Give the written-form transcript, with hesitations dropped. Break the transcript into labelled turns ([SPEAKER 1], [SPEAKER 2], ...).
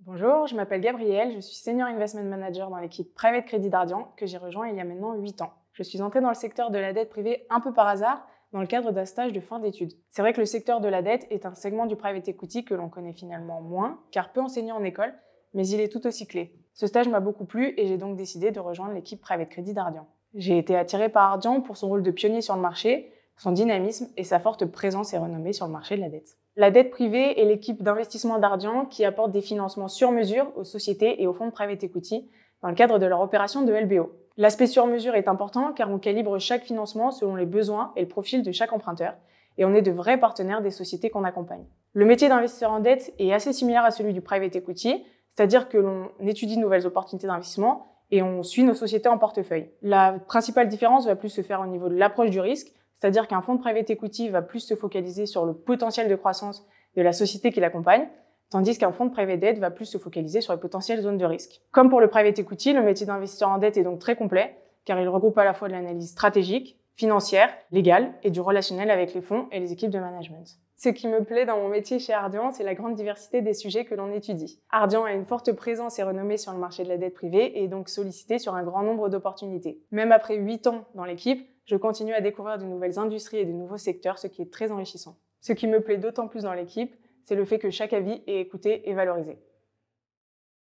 [SPEAKER 1] Bonjour, je m'appelle Gabrielle, je suis Senior Investment Manager dans l'équipe Private Credit d'Ardian que j'ai rejoint il y a maintenant 8 ans. Je suis entrée dans le secteur de la dette privée un peu par hasard dans le cadre d'un stage de fin d'études. C'est vrai que le secteur de la dette est un segment du private equity que l'on connaît finalement moins, car peu enseigné en école, mais il est tout aussi clé. Ce stage m'a beaucoup plu et j'ai donc décidé de rejoindre l'équipe Private Credit d'Ardian. J'ai été attirée par Ardian pour son rôle de pionnier sur le marché, son dynamisme et sa forte présence et renommée sur le marché de la dette. La dette privée est l'équipe d'investissement d'Ardian qui apporte des financements sur mesure aux sociétés et aux fonds de private equity dans le cadre de leur opération de LBO. L'aspect sur mesure est important car on calibre chaque financement selon les besoins et le profil de chaque emprunteur et on est de vrais partenaires des sociétés qu'on accompagne. Le métier d'investisseur en dette est assez similaire à celui du private equity, c'est-à-dire que l'on étudie de nouvelles opportunités d'investissement et on suit nos sociétés en portefeuille. La principale différence va plus se faire au niveau de l'approche du risque, c'est-à-dire qu'un fonds de private equity va plus se focaliser sur le potentiel de croissance de la société qui l'accompagne, tandis qu'un fonds de private debt va plus se focaliser sur les potentielles zones de risque. Comme pour le private equity, le métier d'investisseur en dette est donc très complet, car il regroupe à la fois de l'analyse stratégique, financière, légale et du relationnel avec les fonds et les équipes de management. Ce qui me plaît dans mon métier chez Ardian, c'est la grande diversité des sujets que l'on étudie. Ardian a une forte présence et renommée sur le marché de la dette privée et est donc sollicité sur un grand nombre d'opportunités. Même après 8 ans dans l'équipe, je continue à découvrir de nouvelles industries et de nouveaux secteurs, ce qui est très enrichissant. Ce qui me plaît d'autant plus dans l'équipe, c'est le fait que chaque avis est écouté et valorisé.